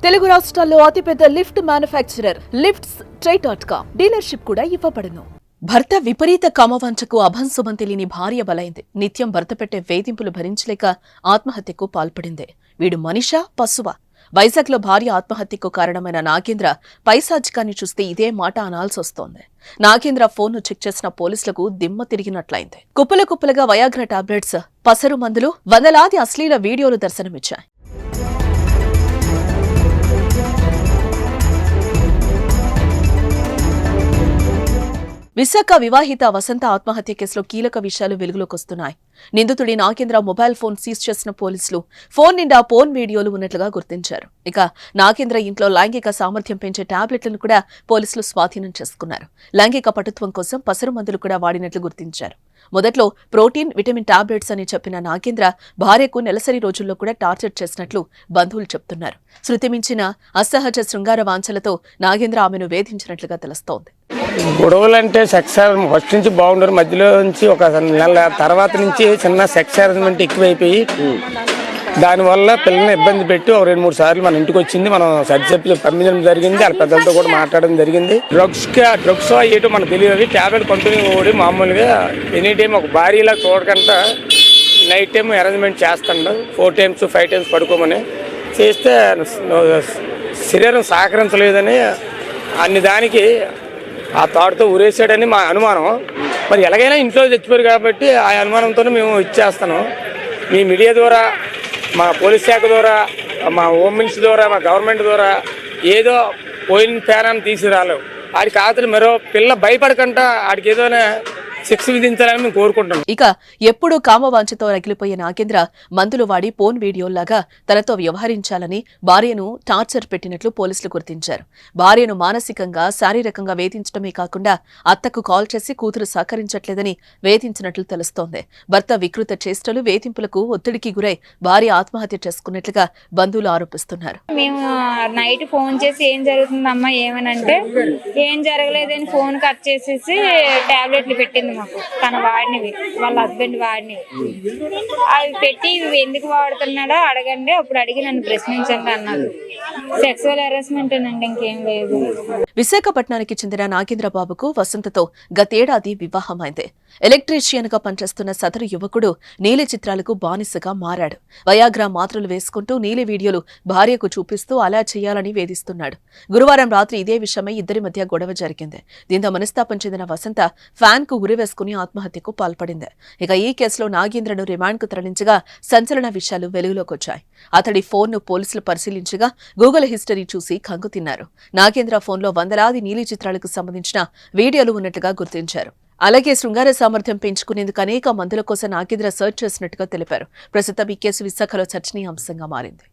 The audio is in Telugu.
తెలుగు రాష్ట్రాల్లో అతిపెద్ద లిఫ్ట్ మ్యానుఫ్యాక్చరర్ లిఫ్ట్స్ ట్రై.com డీలర్షిప్ కూడా ఇవ్వబడును. భర్త విపరీత కామవాంఛకు అభంశుభం తెలియని భార్య బలైంది. నిత్యం భర్త పెట్టే వేధింపులు భరించలేక ఆత్మహత్యకు పాల్పడింది. వీడు మనిషా పశువా? వైజాగ్లో భార్య ఆత్మహత్యకు కారణమైన నాగేంద్ర పైశాచికాన్ని చూస్తే ఇదే మాట అనాల్సొస్తోంది. నాగేంద్ర ఫోన్ను చెక్ చేసిన పోలీసులకు దిమ్మ తిరిగినట్లయింది. కుప్పల కుప్పలుగా వయాగ్రా టాబ్లెట్స్, పసరు మందులు, వందలాది అశ్లీల వీడియోలు దర్శనమిచ్చాయి. విశాఖ వివాహిత వసంత ఆత్మహత్య కేసులో కీలక విషయాలు వెలుగులోకొస్తున్నాయి. నిందితుడి నాగేంద్ర మొబైల్ ఫోన్ సీజ్ చేసిన పోలీసులు ఫోన్ నిండా పోన్ వీడియోలు ఉన్నట్లుగా గుర్తించారు. ఇక నాగేంద్ర ఇంట్లో లైంగిక సామర్థ్యం పెంచే టాబ్లెట్లను కూడా పోలీసులు స్వాధీనం చేసుకున్నారు. లైంగిక పటుత్వం కోసం పసరు మందులు కూడా వాడినట్లు గుర్తించారు. మొదట్లో ప్రోటీన్, విటమిన్ టాబ్లెట్స్ అని చెప్పిన నాగేంద్ర భార్యకు నెలసరి రోజుల్లో కూడా టార్చర్ చేసినట్లు బంధువులు చెప్తున్నారు. శృతిమించిన అసహజ శృంగార వాంఛలతో నాగేంద్ర ఆమెను వేధించినట్లుగా తెలుస్తోంది. గొడవలు అంటే సెక్స్ ఫస్ట్ నుంచి బాగుండరు, మధ్యలో నుంచి ఒక నెల తర్వాత నుంచి చిన్న సెక్స్ హారాస్మెంట్ ఎక్కువైపోయి దానివల్ల పిల్లల్ని ఇబ్బంది పెట్టి ఒక 2-3 సార్లు మన ఇంటికి వచ్చింది. మనం సర్టిఫికెట్లు పంపించడం జరిగింది. వాళ్ళ పెద్దలతో కూడా మాట్లాడడం జరిగింది. డ్రగ్స్ అయ్యేటో మనకు తెలియదు. ట్యాబ్లెట్ కంటిన్యూ కూడా మామూలుగా ఎనీ టైం ఒక భార్యలా చూడకుండా నైట్ టైం అరేంజ్మెంట్ చేస్తాడు. 4 times 5 times పడుకోమని చేస్తే శరీరం సహకరించలేదని అన్ని దానికి ఆ తాడుతో ఉరేసాడని మా అనుమానం. మరి ఎలాగైనా ఇంట్లో తెచ్చిపోయారు కాబట్టి ఆ అనుమానంతో మేము ఇచ్చేస్తాను. మీ మీడియా ద్వారా, మా పోలీస్ శాఖ ద్వారా, మా హోమ్ మినిస్టర్ ద్వారా, మా గవర్నమెంట్ ద్వారా ఏదో పోయిన పేరాన్ని తీసుకురాలేవు. ఆడికి ఆతలు మరో పిల్ల భయపడకుండా ఆడికి ఏదోనే శిక్ష విధించాలని మేము కోరుకుంటున్నాం. ఇక ఎప్పుడూ కామవాంఛతో రగిలిపోయే నాగేంద్ర మందులు వాడి పోన్ వీడియోల్లాగా తనతో వ్యవహరించాలని భార్యను టార్చర్ పెట్టినట్లు పోలీసులు గుర్తించారు. భార్యను మానసికంగా, శారీరకంగా వేధించడమే కాకుండా అత్తకు కాల్ చేసి కూతురు సహకరించట్లేదని వేధించినట్లు తెలుస్తోంది. భర్త వికృత చేష్టలు, వేధింపులకు ఒత్తిడికి గురై భార్య ఆత్మహత్య చేసుకున్నట్లుగా బంధువులు ఆరోపిస్తున్నారు. మేము నైట్ ఫోన్ చేసి ఏం జరుగుతుందమ్మా ఏమనంటే ఏం జరగలేదని ఫోన్ కట్ చేసేసి టాబ్లెట్లు పెట్టింది మాకు. తన వాడినివి, వాళ్ళ హస్బెండ్ వాడినివి. అవి పెట్టి ఇవి ఎందుకు వాడుతున్నాడో అడగండి, అప్పుడు అడిగి నన్ను ప్రశ్నించండి అన్నారు. సెక్సువల్ హెరాస్మెంట్ అండి, ఇంకేం లేదు. విశాఖపట్నానికి చెందిన నాగేంద్ర బాబుకు వసంతతో గతేడాది వివాహమైంది. ఎలక్ట్రీషియన్ గా పనిచేస్తున్న సదరు యువకుడు నీలి చిత్రాలకు బానిసగా మారాడు. వయాగ్రా మాత్రలు వేసుకుంటూ నీలి వీడియోలు భార్యకు చూపిస్తూ అలా చేయాలని వేధిస్తున్నాడు. గురువారం రాత్రి ఇదే విషయమై ఇద్దరి మధ్య గొడవ జరిగింది. దీంతో మనస్తాపం చెందిన వసంత ఫ్యాన్ కు ఉరివేసుకుని ఆత్మహత్యకు పాల్పడింది. ఇక ఈ కేసులో నాగేంద్రను రిమాండ్ కు తరలించగా సంచలన విషయాలు వెలుగులోకొచ్చాయి. అతడి ఫోన్ ను పోలీసులు పరిశీలించగా గూగుల్ హిస్టరీ చూసి కంగుతిన్నారు. నాగేంద్ర ఫోన్లో వందలాది నీలి చిత్రాలకు సంబంధించిన వీడియోలు ఉన్నట్లుగా గుర్తించారు. అలాగే శృంగార సామర్థ్యం పెంచుకునేందుకు అనేక మందుల కోసం నాగేంద్ర సర్చ్ చేసినట్టుగా తెలిపారు. ప్రస్తుతం ఈ కేసు విశాఖలో చర్చనీయాంశంగా మారింది.